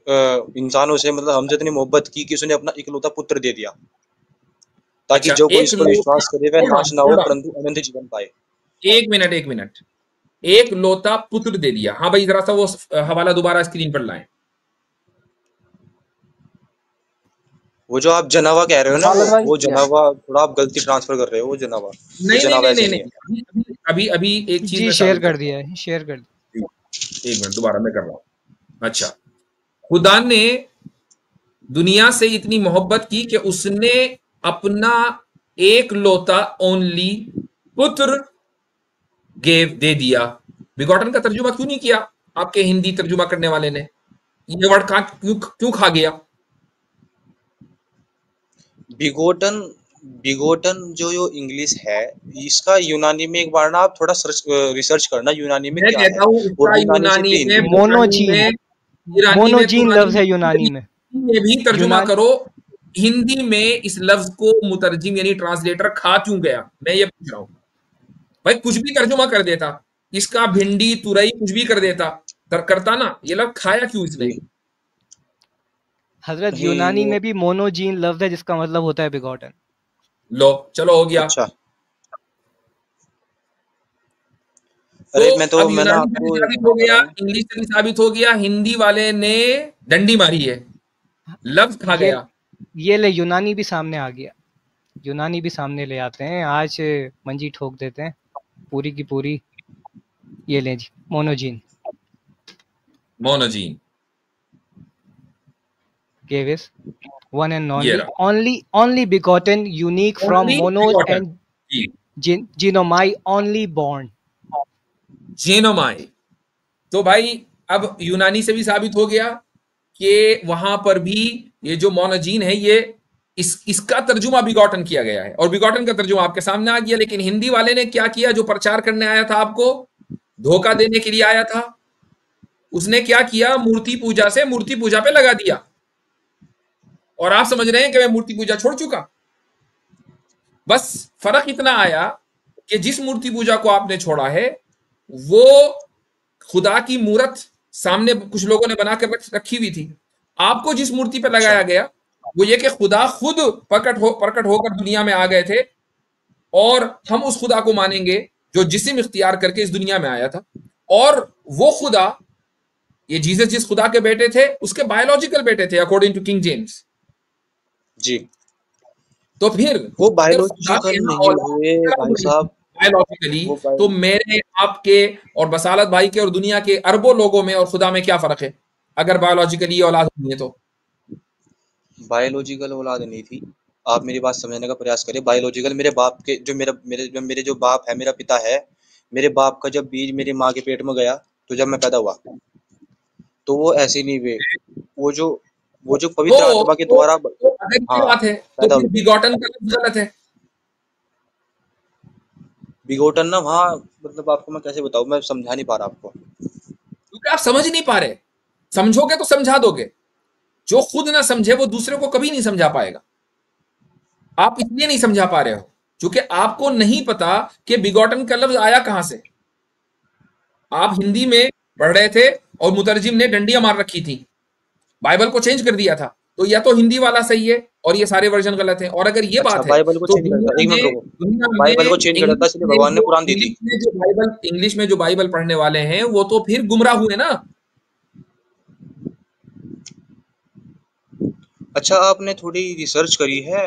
[SPEAKER 2] इंसानों से मतलब हमसे इतनी मोहब्बत की कि उसने अपना इकलौता पुत्र दे दिया, ताकि
[SPEAKER 1] अच्छा,
[SPEAKER 2] जो कोई
[SPEAKER 1] एक
[SPEAKER 2] इस पर
[SPEAKER 1] लोटा,
[SPEAKER 2] विश्वास करे वह
[SPEAKER 1] होल्ड
[SPEAKER 2] नाश
[SPEAKER 1] ऑन,
[SPEAKER 2] ना हो
[SPEAKER 1] होल्ड ऑन,
[SPEAKER 2] परंतु अनंत जीवन पाए।
[SPEAKER 1] एक मिनट, एक मिनट। एक लोता पुत्र दे दिया, हाँ भाई, जरा सा वो हवाला दोबारा स्क्रीन पर लाएं।
[SPEAKER 2] वो जो आप जनावा कह रहे हो ना,
[SPEAKER 4] खालद भाई
[SPEAKER 2] वो
[SPEAKER 4] या
[SPEAKER 2] जनावा थोड़ा आप गलती ट्रांसफर कर रहे हो। वो जनावा, वो
[SPEAKER 1] नहीं नहीं
[SPEAKER 2] जनावा
[SPEAKER 1] नहीं
[SPEAKER 2] ऐसे
[SPEAKER 1] नहीं
[SPEAKER 2] नहीं है।
[SPEAKER 1] नहीं, अभी अभी अभी एक चीज
[SPEAKER 3] जी,
[SPEAKER 1] मैं
[SPEAKER 3] शेयर
[SPEAKER 1] साबित
[SPEAKER 3] कर
[SPEAKER 1] करता
[SPEAKER 3] दिया है, शेयर कर दिया।
[SPEAKER 1] हूँ। एक मिनट, दोबारा मैं कर रहा हूं। अच्छा, खुदा ने दुनिया से इतनी मोहब्बत की कि उसने अपना एक लोता ओनली पुत्र गेव दे दिया। बिगॉटन का तर्जुमा क्यों नहीं किया? आपके हिंदी तर्जुमा करने वाले ने? ये वर्ड कहाँ क्यों क्यों खा गया?
[SPEAKER 2] बिगोटन बिगोटन जो इंग्लिश है, इसका यूनानी में एक बार ना आप थोड़ा रिसर्च करना यूनानी में
[SPEAKER 1] मैं
[SPEAKER 2] क्या है,
[SPEAKER 1] कहता हूँ
[SPEAKER 2] और
[SPEAKER 1] इसका
[SPEAKER 2] यूनानी से
[SPEAKER 1] यूनानी
[SPEAKER 2] फिर
[SPEAKER 1] में
[SPEAKER 2] हिंदी में।
[SPEAKER 3] मोनोजीन मोनोजीन
[SPEAKER 1] तुरानी
[SPEAKER 3] लफ्ज है यूनानी में।
[SPEAKER 1] में भी तर्जुमा
[SPEAKER 3] यूनान
[SPEAKER 1] करो। हिंदी में इस लफ्ज को मुतरजिम यानी ट्रांसलेटर खा क्यों गया, मैं ये पूछ रहा हूँ। भाई कुछ भी तर्जुमा कर देता, इसका भिंडी तुरई कुछ भी कर देता, करता ना, ये लफ्ज खाया क्यों इसने?
[SPEAKER 2] जी
[SPEAKER 3] हजरत
[SPEAKER 2] नहीं
[SPEAKER 3] यूनानी
[SPEAKER 2] वो
[SPEAKER 3] में भी मोनोजीन लफ्ज है जिसका मतलब होता है बिगॉटन।
[SPEAKER 1] लो चलो हो गया।
[SPEAKER 2] अच्छा।
[SPEAKER 1] तो
[SPEAKER 2] अरे मैं
[SPEAKER 1] अब
[SPEAKER 2] ना
[SPEAKER 1] यूनानी से भी
[SPEAKER 2] आपको
[SPEAKER 1] साबित हो
[SPEAKER 2] बता रहा
[SPEAKER 1] गया,
[SPEAKER 2] हूँ।
[SPEAKER 1] इंग्लिश से भी साबित हो गया, हिंदी वाले ने डंडी मारी है, लफ्ज खा
[SPEAKER 3] ये
[SPEAKER 1] गया।
[SPEAKER 3] ये ले यूनानी भी सामने आ गया, यूनानी भी सामने ले आते हैं आज, मंजी ठोक देते हैं पूरी की पूरी। ये ले जी मोनोजीन
[SPEAKER 1] मोनोजीन
[SPEAKER 3] gave is one and
[SPEAKER 1] ये
[SPEAKER 3] only
[SPEAKER 1] रहा,
[SPEAKER 3] only begotten unique from
[SPEAKER 1] only
[SPEAKER 3] monos
[SPEAKER 1] begotten.
[SPEAKER 3] and
[SPEAKER 1] जी,
[SPEAKER 3] genomai only born।
[SPEAKER 1] जेनोमाई। तो भाई अब यूनानी से भी साबित हो गया कि वहां पर भी ये जो मोनोजीन है ये इसका तर्जुमा बिगॉटन किया गया है, और बिगॉटन का तर्जुमा आपके सामने आ गया। लेकिन हिंदी वाले ने क्या किया, जो प्रचार करने आया था, आपको धोखा देने के लिए आया था, उसने क्या किया, मूर्ति पूजा से मूर्ति पूजा पे लगा दिया। और आप समझ रहे हैं कि मैं मूर्ति पूजा छोड़ चुका। बस फर्क इतना आया कि जिस मूर्ति पूजा को आपने छोड़ा है वो खुदा की मूरत सामने कुछ लोगों ने बनाकर रखी हुई थी। आपको जिस मूर्ति पर
[SPEAKER 2] अच्छा
[SPEAKER 1] लगाया गया वो ये कि खुदा खुद प्रकट होकर दुनिया में आ गए थे, और हम उस खुदा को मानेंगे जो जिस्म इख्तियार करके इस दुनिया में आया था। और वो खुदा, ये जीसस जिस खुदा के बेटे थे उसके बायोलॉजिकल बेटे थे अकॉर्डिंग टू किंग जेम्स।
[SPEAKER 2] जी
[SPEAKER 1] तो फिर
[SPEAKER 2] वो
[SPEAKER 1] अगर खुदा के
[SPEAKER 2] बायोलॉजिकल
[SPEAKER 1] यहाँ
[SPEAKER 2] नहीं
[SPEAKER 1] औलाद
[SPEAKER 2] हुए
[SPEAKER 1] पैदा हो
[SPEAKER 2] भाई
[SPEAKER 1] रही थी
[SPEAKER 2] साहब।
[SPEAKER 1] बायोलॉजिकली,
[SPEAKER 2] वो
[SPEAKER 1] तो मेरे आपके और बसालत भाई के और दुनिया के अरबों लोगों में और खुदा में क्या फर्क है अगर बायोलॉजिकली औलाद होनी है तो?
[SPEAKER 2] बायोलॉजिकल औलाद नहीं थी। आप मेरी बात समझने का प्रयास करें। बायोलॉजिकल मेरे बाप के जो मेरे जो बाप है, मेरा पिता है, मेरे बाप का जब बीज मेरी माँ के पेट में गया, तो जब मैं पैदा हुआ, तो वो ऐसे नहीं हुए। वो जो पवित्र आत्मा के
[SPEAKER 1] तो
[SPEAKER 2] द्वारा
[SPEAKER 1] अगर ये
[SPEAKER 2] हाँ
[SPEAKER 1] बात है तो
[SPEAKER 2] पैदा
[SPEAKER 1] फिर
[SPEAKER 2] हुए।
[SPEAKER 1] बिगॉटन का लफ्ज गलत है।
[SPEAKER 2] बिगोटन ना, हाँ मतलब आपको मैं कैसे बताऊं, मैं समझा नहीं पा रहा आपको।
[SPEAKER 1] क्योंकि आप समझ नहीं पा रहे। समझोगे तो समझा दोगे, जो खुद ना समझे वो दूसरे को कभी नहीं समझा पाएगा। आप इसलिए नहीं समझा पा रहे हो क्योंकि आपको नहीं पता कि बिगॉटन का लफ्ज आया कहां से। आप हिंदी में पढ़ रहे थे और मुतरजिम ने डंडियां मार रखी थी, बाइबल को चेंज कर दिया था। तो या तो हिंदी वाला सही है और ये सारे वर्जन गलत हैं, और अगर ये
[SPEAKER 2] अच्छा
[SPEAKER 1] बात है
[SPEAKER 2] बाइबल को
[SPEAKER 1] तो
[SPEAKER 2] चेंज करता, एक मिनट रुको।
[SPEAKER 1] दुनिया
[SPEAKER 2] बाइबल को
[SPEAKER 1] में
[SPEAKER 2] चेंज करता इसलिए भगवान ने कुरान दी थी।
[SPEAKER 1] इंग्लिश में जो बाइबल पढ़ने वाले हैं वो तो फिर गुमराह हुए ना।
[SPEAKER 2] अच्छा आपने थोड़ी रिसर्च करी है,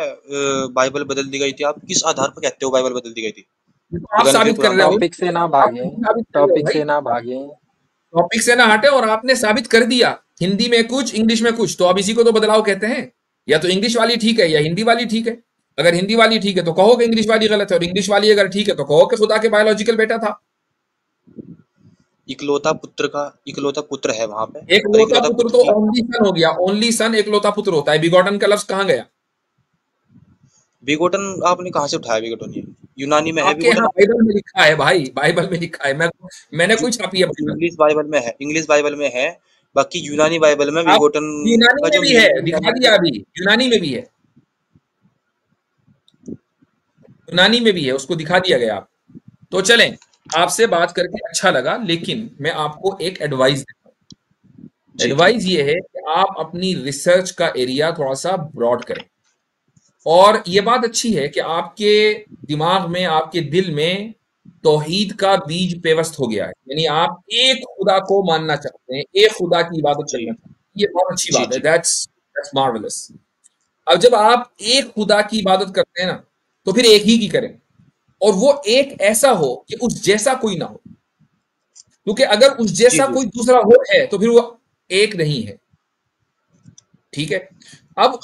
[SPEAKER 2] बाइबल बदल दी गई थी, आप किस आधार पर कहते हो बाइबल बदल दी गई थी?
[SPEAKER 1] ये तो आप
[SPEAKER 2] खुदा ने फिर
[SPEAKER 1] साबित कर
[SPEAKER 2] कुरान
[SPEAKER 1] रहे
[SPEAKER 2] दी
[SPEAKER 1] हो,
[SPEAKER 2] थी।
[SPEAKER 4] टॉपिक से ना
[SPEAKER 1] आप
[SPEAKER 4] भागे,
[SPEAKER 1] साबित कर रहे हो
[SPEAKER 4] टॉपिक
[SPEAKER 1] भाई,
[SPEAKER 4] से ना भागे।
[SPEAKER 1] टॉपिक से ना हटे, और आपने साबित कर दिया हिंदी में कुछ इंग्लिश में कुछ, तो अब इसी को तो बदलाव कहते हैं। या तो इंग्लिश वाली ठीक है या हिंदी वाली ठीक है। अगर हिंदी वाली ठीक है तो कहो कि इंग्लिश वाली गलत है, और इंग्लिश वाली अगर ठीक है तो कहो कि खुदा के बायोलॉजिकल बेटा था।
[SPEAKER 2] इकलौता पुत्र है वहां पे,
[SPEAKER 1] एक
[SPEAKER 2] और
[SPEAKER 1] लौता
[SPEAKER 2] इकलौता
[SPEAKER 1] पुत्र
[SPEAKER 2] पुत्र
[SPEAKER 1] तो
[SPEAKER 2] की
[SPEAKER 1] ओनली सन हो गया, ओनली सन एक लौता पुत्र होता है। बिगॉटन का लफ्ज कहां गया?
[SPEAKER 2] बिगोटन आपने कहां से उठाया? बिगोटन ये यूनानी में है
[SPEAKER 1] आपके यहाँ
[SPEAKER 2] बिगोटन।
[SPEAKER 1] बाइबल में लिखा है भाई, बाइबल में लिखा है। मैंने कोई छापी है बाइबल?
[SPEAKER 2] इंग्लिश बाइबल में है, इंग्लिश बाइबल में है। बाकी यूनानी बाइबल में
[SPEAKER 1] आप
[SPEAKER 2] बिगोटन
[SPEAKER 1] यूनानी
[SPEAKER 2] का
[SPEAKER 1] में
[SPEAKER 2] जो
[SPEAKER 1] भी है,
[SPEAKER 2] मीनिंग है
[SPEAKER 1] दिखा
[SPEAKER 2] वो
[SPEAKER 1] दिया अभी, यूनानी में भी है, यूनानी में भी है, उसको दिखा दिया गया। आप तो चलें, आपसे बात करके अच्छा लगा, लेकिन मैं आपको एक एडवाइस देता हूं।
[SPEAKER 2] जी जी
[SPEAKER 1] एडवाइस ये है कि आप अपनी रिसर्च का एरिया थोड़ा सा ब्रॉड करें। और ये बात अच्छी है कि आपके दिमाग में, आपके दिल में तौहीद का बीज पेवस्त हो गया है, यानी आप एक खुदा को मानना चाहते हैं, एक खुदा की इबादत
[SPEAKER 2] जी
[SPEAKER 1] करना चाहते हैं। ये बहुत अच्छी
[SPEAKER 2] जी
[SPEAKER 1] बात है,
[SPEAKER 2] जी
[SPEAKER 1] दैट्स मार्वेलस। अब जब आप एक खुदा की इबादत करते हैं ना, तो फिर एक ही की करें, और वो एक ऐसा हो कि उस जैसा कोई ना हो। क्योंकि अगर उस
[SPEAKER 2] जी
[SPEAKER 1] जैसा
[SPEAKER 2] जी
[SPEAKER 1] कोई दूसरा हो है तो फिर वो एक नहीं है। ठीक है? अब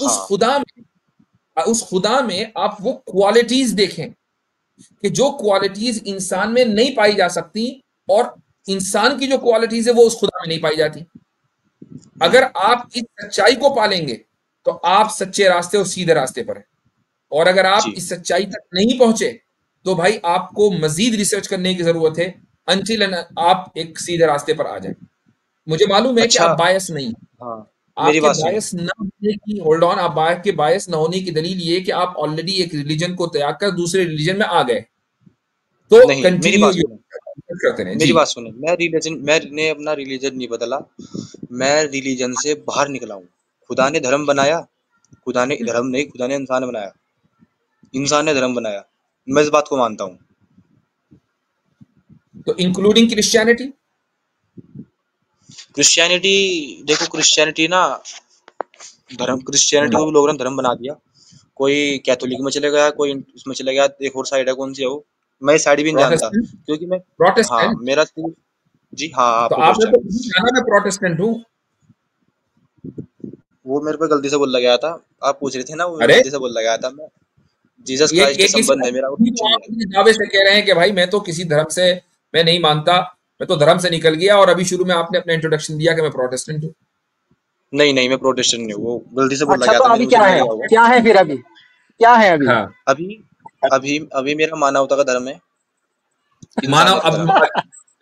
[SPEAKER 2] हाँ
[SPEAKER 1] उस खुदा में आप वो क्वालिटीज देखें कि जो क्वालिटीज इंसान में नहीं पाई जा सकती, और इंसान की जो क्वालिटीज है वो उस खुदा में नहीं पाई जाती। अगर आप इस सच्चाई को पालेंगे तो आप सच्चे रास्ते और सीधे रास्ते पर हैं, और अगर आप
[SPEAKER 2] जी
[SPEAKER 1] इस सच्चाई तक नहीं पहुंचे तो भाई आपको मजीद रिसर्च करने की जरूरत है अंटिल आप एक सीधे रास्ते पर आ जाए। मुझे मालूम है कि
[SPEAKER 2] अच्छा
[SPEAKER 1] आप बायस नहीं,
[SPEAKER 2] हाँ मेरी
[SPEAKER 1] आपके
[SPEAKER 2] बात सुनो।
[SPEAKER 1] बायस ना होने की होल्ड ऑन आप के बायस ना होने की दलील ये कि आप ऑलरेडी एक रिलीजन को त्याग कर दूसरे रिलीजन में आ गए, तो
[SPEAKER 2] नहीं मेरी
[SPEAKER 1] कंटिन्यू
[SPEAKER 2] बात सुनो,
[SPEAKER 1] करते रहे
[SPEAKER 2] मेरी
[SPEAKER 1] जी।
[SPEAKER 2] बात सुनो। मैंने अपना रिलीजन नहीं बदला, मैं रिलीजन से बाहर निकला हूँ। खुदा ने धर्म बनाया, खुदा ने धर्म नहीं, खुदा ने इंसान बनाया, इंसान ने धर्म बनाया। मैं इस बात को मानता हूँ।
[SPEAKER 1] तो इंक्लूडिंग क्रिश्चियनिटी।
[SPEAKER 2] क्रिश्चियनिटी, देखो क्रिश्चियनिटी ना, धर्म, क्रिश्चियनिटी को भी लोगों ने धर्म बना दिया। कोई कैथोलिक में चले गया, कोई उसमें चले गया। एक और साइड है, कौन सी है वो, मैं साइड भी नहीं जानता,
[SPEAKER 1] प्रोटेस्टेंट।
[SPEAKER 2] क्योंकि मैं, हाँ
[SPEAKER 1] प्रोटेस्टेंट।
[SPEAKER 2] मेरा सिर्फ, जी हाँ
[SPEAKER 1] तो
[SPEAKER 2] आप
[SPEAKER 1] आपने तो
[SPEAKER 2] प्रोटेस्टेंट।
[SPEAKER 1] नहीं जाना मैं प्रोटेस्टेंट हूँ।
[SPEAKER 2] वो मेरे पे गलती से बोला गया था, आप पूछ रहे थे ना, वो मेरे
[SPEAKER 1] अरे
[SPEAKER 2] गलती से बोला गया था। मैं जीसस क्राइस्ट
[SPEAKER 1] ये
[SPEAKER 2] से
[SPEAKER 1] किसी
[SPEAKER 2] संबंध है मेरा, और
[SPEAKER 1] भी
[SPEAKER 2] कुछ
[SPEAKER 1] तो
[SPEAKER 2] नहीं
[SPEAKER 1] आप
[SPEAKER 2] है।
[SPEAKER 1] अपने दावे से कह रहे हैं कि भाई मैं तो किसी धर्म से मैं नहीं मानता, मैं तो धर्म से निकल गया, और अभी शुरू में आपने अपना इंट्रोडक्शन दिया कि मैं प्रोटेस्टेंट हूँ।
[SPEAKER 2] नहीं नहीं, मैं प्रोटेस्टेंट नहीं हूँ, वो गलती से बोला
[SPEAKER 4] अच्छा,
[SPEAKER 2] गया
[SPEAKER 4] तो
[SPEAKER 2] था,
[SPEAKER 4] अभी
[SPEAKER 2] मुझे
[SPEAKER 4] क्या
[SPEAKER 2] नहीं
[SPEAKER 4] है?
[SPEAKER 2] लगा वो।
[SPEAKER 4] क्या है फिर अभी? क्या है अभी?
[SPEAKER 1] हाँ,
[SPEAKER 2] अभी अभी अभी मेरा मानवता का धर्म है,
[SPEAKER 1] मानव
[SPEAKER 2] इंसानियत का
[SPEAKER 1] अब
[SPEAKER 2] धर्म है।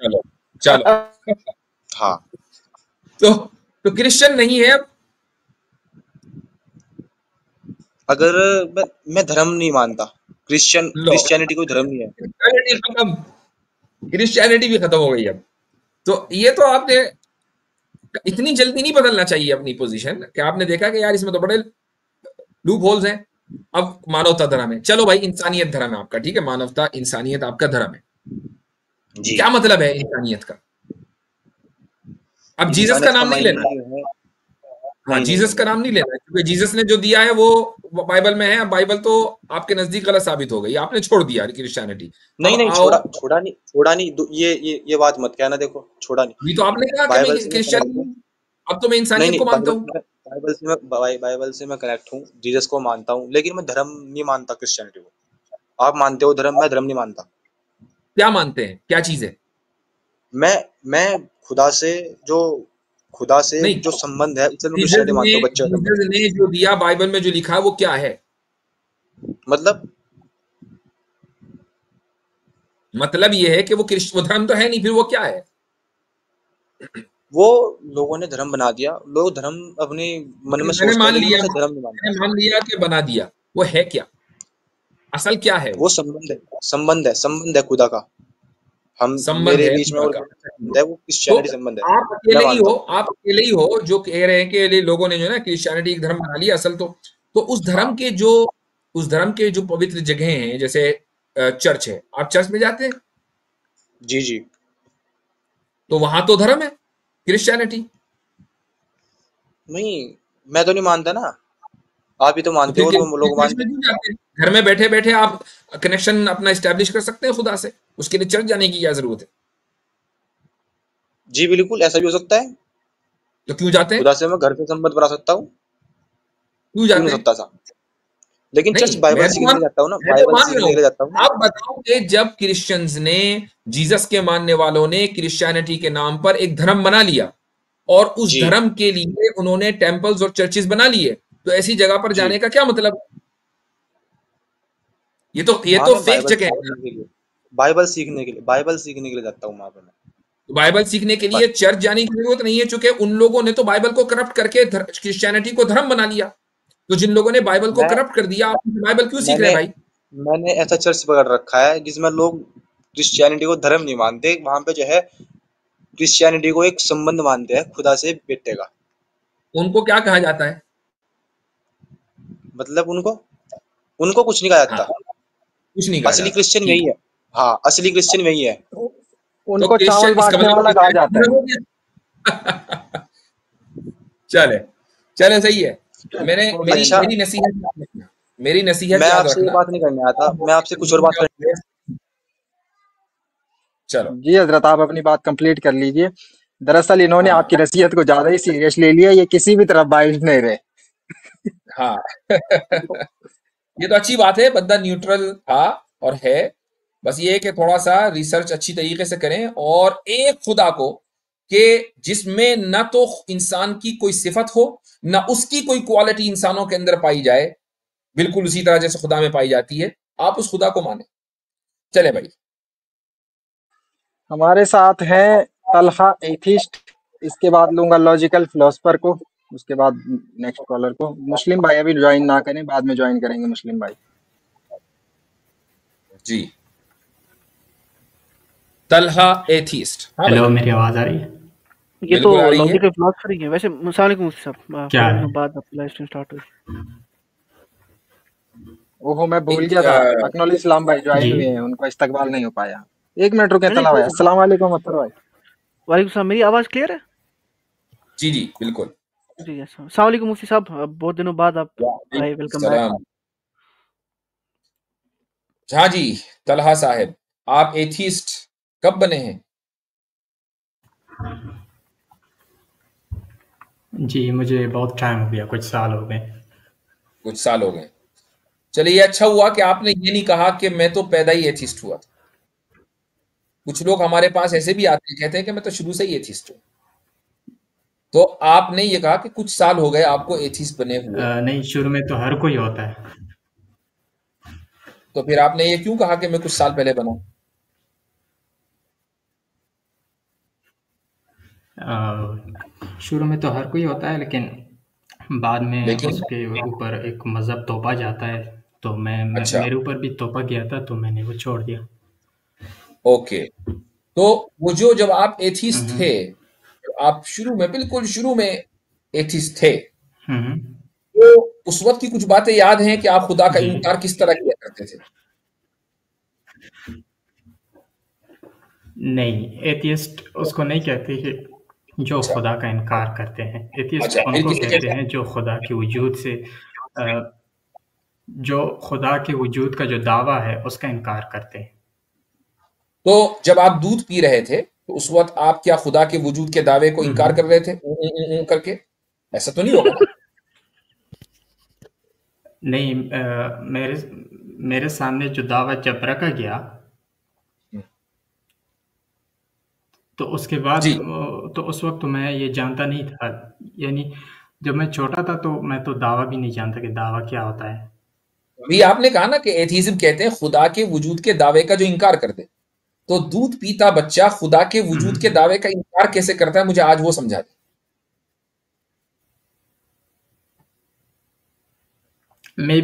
[SPEAKER 1] चलो चलो।
[SPEAKER 2] हाँ
[SPEAKER 1] तो क्रिश्चियन नहीं है अब।
[SPEAKER 2] अगर मैं धर्म नहीं मानता,
[SPEAKER 1] लो,
[SPEAKER 2] क्रिश्चियनिटी कोई धर्म नहीं है।
[SPEAKER 1] क्रिश्चियनिटी खत्म, क्रिश्चियनिटी भी खत्म हो गई अब। तो ये तो आपने इतनी जल्दी नहीं बदलना चाहिए अपनी पोजीशन कि आपने देखा कि यार इसमें तो बड़े लूप होल्स हैं। अब मानवता धर्म है, चलो भाई इंसानियत धर्म है आपका, ठीक है, मानवता इंसानियत आपका धर्म है।
[SPEAKER 2] जी,
[SPEAKER 1] क्या मतलब है इंसानियत का? अब जीसस का
[SPEAKER 2] इंसानियत का
[SPEAKER 1] नाम नहीं
[SPEAKER 2] मायने
[SPEAKER 1] लेना है।
[SPEAKER 2] ये है,
[SPEAKER 1] हाँ,
[SPEAKER 2] नहीं नहीं
[SPEAKER 1] जीसस
[SPEAKER 2] नहीं
[SPEAKER 1] का
[SPEAKER 2] नहीं,
[SPEAKER 1] नाम नहीं लेना है, क्योंकि जीसस ने जो दिया है वो बाइबल में है। अब बाइबल तो आपके नजदीक गलत साबित हो गई, आपने छोड़ दिया क्रिश्चियनिटी।
[SPEAKER 2] नहीं
[SPEAKER 1] अब
[SPEAKER 2] नहीं,
[SPEAKER 1] आओ,
[SPEAKER 2] छोड़ा नहीं, ये बात मत कहना, देखो छोड़ा नहीं।
[SPEAKER 1] अभी तो आपने कहा कि मैं
[SPEAKER 2] बाइबल से मैं कनेक्ट हूँ।
[SPEAKER 1] क्रिश्चियन, अब तो मैं
[SPEAKER 2] नहीं
[SPEAKER 1] इंसानियत
[SPEAKER 2] नहीं,
[SPEAKER 1] को मानता हूँ।
[SPEAKER 2] बाइबल से मैं कनेक्ट हूँ, जीसस को मानता हूँ, लेकिन मैं धर्म नहीं मानता क्रिश्चियनिटी को। आप मानते हो धर्म, मैं धर्म नहीं मानता।
[SPEAKER 1] क्या मानते हैं, क्या चीज है?
[SPEAKER 2] मैं खुदा से जो खुदा से
[SPEAKER 1] नहीं,
[SPEAKER 2] जो संबंध है, उसे मैं
[SPEAKER 1] जीसस
[SPEAKER 2] क्रिश्चियनिटी
[SPEAKER 1] ने
[SPEAKER 2] मानता हूँ, बच्चे का संबंध।
[SPEAKER 1] जीसस ने जो दिया बाइबल में जो लिखा है वो क्या है?
[SPEAKER 2] मतलब
[SPEAKER 1] मतलब ये है कि वो वो धर्म तो है नहीं, फिर वो क्या है?
[SPEAKER 2] वो लोगों ने धर्म बना दिया, लोग धर्म अपनी मन में
[SPEAKER 1] मैंने
[SPEAKER 2] सोचते हैं,
[SPEAKER 1] मान
[SPEAKER 2] लेकिन मैं
[SPEAKER 1] लिया,
[SPEAKER 2] उसे धर्म नहीं मानता।
[SPEAKER 1] मैंने मान लिया कि बना दिया, वो है क्या? असल क्या है
[SPEAKER 2] वो
[SPEAKER 1] वो?
[SPEAKER 2] संबंध है खुदा का, हम,
[SPEAKER 1] संबंध
[SPEAKER 2] मेरे
[SPEAKER 1] है
[SPEAKER 2] बीच में
[SPEAKER 1] खुदा
[SPEAKER 2] और
[SPEAKER 1] का।
[SPEAKER 2] संबंध है, वो
[SPEAKER 1] तो
[SPEAKER 2] क्रिश्चियनिटी संबंध है।
[SPEAKER 1] आप
[SPEAKER 2] मैं
[SPEAKER 1] अकेले ही
[SPEAKER 2] मानता
[SPEAKER 1] हो,
[SPEAKER 2] हूँ।
[SPEAKER 1] आप अकेले ही हो जो कह रहे हैं कि ये लोगों ने जो है ना क्रिश्चियनिटी एक धर्म बना लिया असल तो
[SPEAKER 2] हाँ
[SPEAKER 1] उस धर्म के जो पवित्र जगह हैं, जैसे चर्च है, आप चर्च में जाते हैं,
[SPEAKER 2] जी जी।
[SPEAKER 1] तो वहां तो धर्म है क्रिश्चियनिटी।
[SPEAKER 2] नहीं, मैं तो नहीं मानता ना, आप ही तो
[SPEAKER 1] तो
[SPEAKER 2] मानते
[SPEAKER 1] फिर
[SPEAKER 2] हो, तो लोग
[SPEAKER 1] चर्च
[SPEAKER 2] मानते
[SPEAKER 1] में
[SPEAKER 2] हैं।
[SPEAKER 1] क्यों जाते हैं? घर में बैठे बैठे आप कनेक्शन अपना स्टैब्लिश कर सकते हैं खुदा से, उसके लिए चर्च जाने की क्या जरूरत है?
[SPEAKER 2] जी बिल्कुल, ऐसा भी हो सकता है।
[SPEAKER 1] तो क्यों जाते हैं?
[SPEAKER 2] खुदा से मैं घर से संबंध बना सकता हूँ,
[SPEAKER 1] क्यों
[SPEAKER 2] क्यों
[SPEAKER 1] जाते
[SPEAKER 2] नहीं
[SPEAKER 1] हैं?
[SPEAKER 2] सकता सा। लेकिन चर्च
[SPEAKER 1] नहीं,
[SPEAKER 2] बाइबल सीखने के लिए जाता हूँ ना,
[SPEAKER 1] मैं तो
[SPEAKER 2] बाइबल
[SPEAKER 1] मान रहा
[SPEAKER 2] सीखने
[SPEAKER 1] हूं।
[SPEAKER 2] के लिए जाता हूँ ना।
[SPEAKER 1] आप बताओ कि जब क्रिश्चियंस ने, जीसस के मानने वालों ने क्रिश्चियनिटी के नाम पर एक धर्म बना लिया और उस
[SPEAKER 2] जी
[SPEAKER 1] धर्म के लिए उन्होंने टेम्पल्स और चर्चेस बना लिए, तो ऐसी जगह पर
[SPEAKER 2] जी,
[SPEAKER 1] जाने का क्या मतलब? ये
[SPEAKER 2] वहां
[SPEAKER 1] तो
[SPEAKER 2] मैं
[SPEAKER 1] फेक जगह है ना।
[SPEAKER 2] बाइबल सीखने के लिए जाता हूँ वहां पे मैं।
[SPEAKER 1] तो बाइबल सीखने के लिए
[SPEAKER 2] बस
[SPEAKER 1] चर्च जाने की जरूरत नहीं है, चूंकि उन लोगों ने तो बाइबल को करप्ट करके क्रिश्चियनिटी को धर्म बना लिया। तो जिन लोगों ने बाइबल को
[SPEAKER 2] मैं
[SPEAKER 1] करप्ट कर दिया, आप बाइबल क्यों सीख रहे
[SPEAKER 2] मैंने
[SPEAKER 1] हैं भाई?
[SPEAKER 2] मैंने ऐसा चर्च पकड़ रखा है जिसमें लोग क्रिश्चियनिटी को धर्म नहीं मानते, वहां पे जो है क्रिश्चियनिटी को एक संबंध मानते हैं खुदा से, बेटे का।
[SPEAKER 1] उनको क्या कहा जाता है?
[SPEAKER 2] मतलब उनको उनको कुछ नहीं कहा
[SPEAKER 1] हाँ,
[SPEAKER 2] जाता,
[SPEAKER 1] कुछ नहीं कहा
[SPEAKER 2] असली
[SPEAKER 1] जाता,
[SPEAKER 2] क्रिश्चियन
[SPEAKER 1] ठीक
[SPEAKER 2] वही
[SPEAKER 1] है।
[SPEAKER 2] है। हाँ, असली क्रिश्चियन वही है।
[SPEAKER 1] तो
[SPEAKER 4] उनको चावल
[SPEAKER 1] क्रिश्चियन इसका
[SPEAKER 4] बांटने
[SPEAKER 1] मतलब
[SPEAKER 4] वाला कहा जाता है।
[SPEAKER 1] हो गया। चले, चले, सही है। मैंने
[SPEAKER 4] हो गया
[SPEAKER 2] अच्छा,
[SPEAKER 4] इनका।
[SPEAKER 1] मेरी नसीहत
[SPEAKER 2] मैं
[SPEAKER 1] याद
[SPEAKER 2] आपसे ये
[SPEAKER 1] रखना।
[SPEAKER 2] बात नहीं करने आता, मैं आपसे कुछ और बात कर।
[SPEAKER 1] चलो।
[SPEAKER 4] जी हजरत, आप अपनी बात कंप्लीट कर लीजिए। दरअसल इन्होंने
[SPEAKER 1] हाँ,
[SPEAKER 4] आपकी नसीहत को ज्यादा ही सीरियस ले लिया, ये किसी भी तरफ बाइज नहीं रहे।
[SPEAKER 1] हाँ। ये तो अच्छी बात है, बंदा न्यूट्रल था और है, बस ये है कि थोड़ा सा रिसर्च अच्छी तरीके से करें, और एक खुदा को कि जिसमें न तो इंसान की कोई सिफत हो, न उसकी कोई क्वालिटी इंसानों के अंदर पाई जाए, बिल्कुल उसी तरह जैसे खुदा में पाई जाती है, आप उस खुदा को माने। चले भाई।
[SPEAKER 4] हमारे साथ है तलहा एथिस्ट, इसके बाद लूंगा लॉजिकल फिलोसफर को, उसके बाद नेक्स्ट कॉलर को। मुस्लिम भाई अभी ज्वाइन ना करें, बाद में ज्वाइन करेंगे मुस्लिम भाई।
[SPEAKER 1] जी, तलहा एथिस्ट। हाँ
[SPEAKER 5] हेलो,
[SPEAKER 1] भाई,
[SPEAKER 5] मेरी आवाज आ रही है?
[SPEAKER 6] ये तो
[SPEAKER 1] बिल्कुल आ रही है।
[SPEAKER 6] लॉजिकल फिलोसफर ही है वैसे। अस्सलाम वालेकुम मुफ्ती साहब,
[SPEAKER 5] क्या
[SPEAKER 6] बहुत
[SPEAKER 5] है?
[SPEAKER 6] दिनों बाद आपकी लाइव स्ट्रीम स्टार्ट हुई।
[SPEAKER 4] ओहो, मैं भूल गया था, अकनौल इस्लाम भाई ज्वाइन
[SPEAKER 5] जी
[SPEAKER 4] हुए हैं, उनका इस्तकबाल नहीं हो पाया। एक मिनट रुके
[SPEAKER 6] नहीं
[SPEAKER 4] तला भाई।
[SPEAKER 6] वो
[SPEAKER 4] अस्सलाम वालेकुम अख्तर भाई।
[SPEAKER 6] वालेकुम सलाम, मेरी आवाज क्लियर है?
[SPEAKER 1] जी जी बिल्कुल।
[SPEAKER 6] जी अस्सलाम वालेकुम मुफ्ती साहब, बहुत दिनों बाद आप आए, वेलकम बैक।
[SPEAKER 1] सलाम। हाँ जी, तलहा साहब, आप एथिस्ट कब बने हैं?
[SPEAKER 5] जी, मुझे बहुत टाइम हो गया, कुछ साल हो गए।
[SPEAKER 1] कुछ साल हो गए। चलिए, अच्छा हुआ कि आपने ये नहीं कहा कि मैं तो पैदा ही एथिस्ट हुआ था। कुछ लोग हमारे पास ऐसे भी आते हैं, कहते हैं कि मैं तो शुरू से ही एथिस्ट हूँ। तो आपने ये कहा कि कुछ साल हो गए आपको एथिस्ट बने हुए,
[SPEAKER 5] नहीं, शुरू में तो हर कोई होता है।
[SPEAKER 1] तो फिर आपने ये क्यों कहा कि मैं कुछ साल पहले बना?
[SPEAKER 5] शुरू में तो हर कोई होता है, लेकिन बाद में
[SPEAKER 1] लेकिन
[SPEAKER 5] उसके ऊपर एक मज़हब तोपा जाता है। तो
[SPEAKER 1] अच्छा,
[SPEAKER 5] मेरे ऊपर भी तोपा गया था, तो मैंने वो छोड़ दिया।
[SPEAKER 1] ओके। तो वो जो जब आप एथिस्ट
[SPEAKER 5] हम्म,
[SPEAKER 1] थे, तो आप शुरू में, बिल्कुल शुरू में एथिस्ट थे,
[SPEAKER 5] हम्म।
[SPEAKER 1] तो उस वक्त की कुछ बातें याद हैं कि आप खुदा का
[SPEAKER 5] जी,
[SPEAKER 1] इनकार किस तरह किया करते थे?
[SPEAKER 5] नहीं, एथियस्ट उसको नहीं कहते कि जो
[SPEAKER 1] अच्छा,
[SPEAKER 5] खुदा का इनकार करते हैं। एथियस्ट
[SPEAKER 1] अच्छा, फिर
[SPEAKER 5] उनको
[SPEAKER 1] किसे
[SPEAKER 5] कहते
[SPEAKER 1] कहते
[SPEAKER 5] हैं जो खुदा के वजूद से अ, जो खुदा के वजूद का जो दावा है उसका इनकार करते हैं।
[SPEAKER 1] तो जब आप दूध पी रहे थे, तो उस वक्त आप क्या खुदा के वजूद के दावे को इनकार कर रहे थे करके? ऐसा तो नहीं होगा ना?
[SPEAKER 5] नहीं, मेरे मेरे सामने जो दावा जब रखा गया, तो उसके बाद
[SPEAKER 1] जी,
[SPEAKER 5] तो उस वक्त तो मैं ये जानता नहीं था। यानी जब मैं छोटा था तो मैं तो दावा भी नहीं जानता कि दावा क्या होता है।
[SPEAKER 1] अभी आपने कहा ना कि एथीज्म कहते हैं खुदा के वजूद के दावे का जो इनकार कर दे। तो दूध पीता बच्चा खुदा के वजूद के दावे का इनकार कैसे करता है? मुझे आज वो समझा दे।
[SPEAKER 5] मे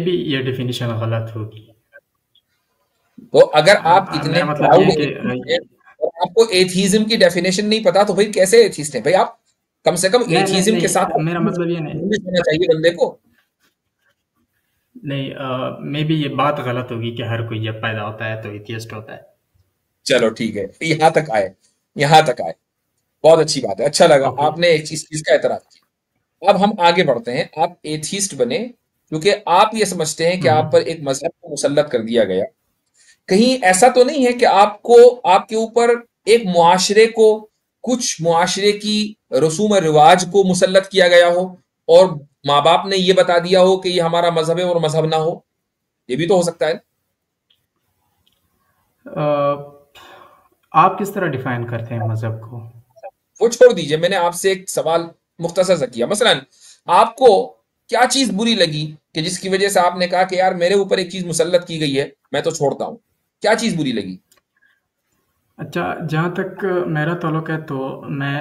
[SPEAKER 5] बी ये डेफिनेशन गलत होगी।
[SPEAKER 1] तो अगर आप इतने
[SPEAKER 5] मेरा मतलब ये
[SPEAKER 1] प्राउड
[SPEAKER 5] है कि
[SPEAKER 1] हैं और आपको एथीज्म की डेफिनेशन नहीं पता, तो भाई कैसे एथीस्ट हैं भाई आप? कम से कम
[SPEAKER 5] नहीं, नहीं,
[SPEAKER 1] एथीज्म के साथ
[SPEAKER 5] नहीं, मेरा मतलब ये नहीं।
[SPEAKER 1] नॉलेज होना चाहिए बंदे को।
[SPEAKER 5] नहीं, मे बी ये बात गलत होगी कि हर कोई जब पैदा होता है तो एथियस्ट होता है।
[SPEAKER 1] चलो ठीक है, यहां तक आए, यहां तक आए, बहुत अच्छी बात है, अच्छा लगा
[SPEAKER 5] ओके।
[SPEAKER 1] आपने एक चीज का एतराफ किया। अब हम आगे बढ़ते हैं। आप एथीस्ट बने क्योंकि आप ये समझते हैं कि आप पर एक मजहब को मुसल्लत कर दिया गया। कहीं ऐसा तो नहीं है कि आपको, आपके ऊपर एक मुआशरे को, कुछ मुआशरे की रसूम और रिवाज को मुसल्लत किया गया हो, और माँ बाप ने ये बता दिया हो कि ये हमारा मजहब है और मजहब ना हो? ये भी तो हो सकता है।
[SPEAKER 5] आप किस तरह डिफाइन करते हैं मज़हब को?
[SPEAKER 1] वो छोड़ दीजिए, मैंने आपसे एक सवाल मुख्तसर सा किया। मसलन आपको क्या चीज बुरी लगी कि जिसकी वजह से आपने कहा कि यार मेरे ऊपर एक चीज मुसल्लत की गई है, मैं तो छोड़ता हूं? क्या चीज बुरी लगी?
[SPEAKER 5] अच्छा, जहाँ तक मेरा ताल्लुक है तो मैं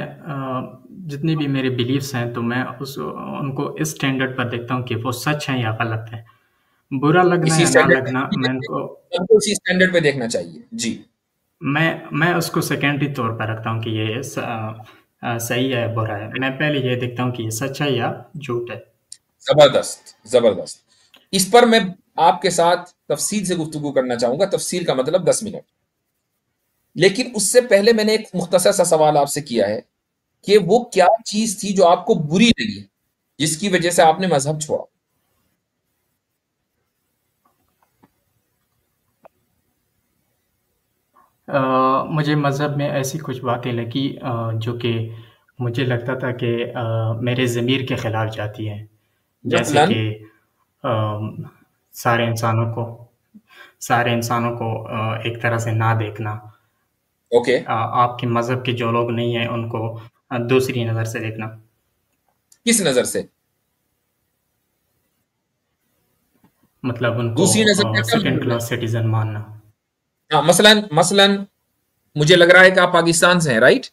[SPEAKER 5] जितनी भी मेरे बिलीव्स हैं तो मैं उनको इस स्टैंडर्ड पर देखता हूँ कि वो सच हैं या गलत हैं। बुरा लगना
[SPEAKER 1] इसी
[SPEAKER 5] या ना
[SPEAKER 1] स्टैंडर्ड
[SPEAKER 5] लगना मैं उनको
[SPEAKER 1] हमको इसी स्टैंडर्ड पे देखना चाहिए। जी,
[SPEAKER 5] मैं उसको सेकेंडरी तौर पर रखता हूँ कि ये सही है या बुरा है। मैं पहले ये देखता हूँ कि ये सच है या झूठ है।
[SPEAKER 1] जबरदस्त, जबरदस्त। इस पर मैं आपके साथ तफसील से गुफ्तगू करना चाहूंगा। तफसील का मतलब 10 मिनट। लेकिन उससे पहले मैंने एक मुख्तसर सा सवाल आपसे किया है कि वो क्या चीज थी जो आपको बुरी लगी, जिसकी वजह से आपने मजहब छोड़ा?
[SPEAKER 5] मुझे मज़हब में ऐसी कुछ बातें लगी जो कि मुझे लगता था कि मेरे ज़मीर के ख़िलाफ़ जाती हैं। जैसे
[SPEAKER 1] मसलन?
[SPEAKER 5] कि सारे इंसानों को सारे इंसानों को एक तरह से ना देखना,
[SPEAKER 1] ओके,
[SPEAKER 5] आपके मजहब के जो लोग नहीं है उनको दूसरी नजर से देखना।
[SPEAKER 1] किस नजर से?
[SPEAKER 5] मतलब
[SPEAKER 1] दूसरी नजर
[SPEAKER 5] उनको
[SPEAKER 1] से क्या
[SPEAKER 5] सेकंड
[SPEAKER 1] मतलब है?
[SPEAKER 5] क्लास सिटीजन मानना।
[SPEAKER 1] हाँ, मसलन मसलन मुझे लग रहा है कि आप पाकिस्तान से हैं, राइट?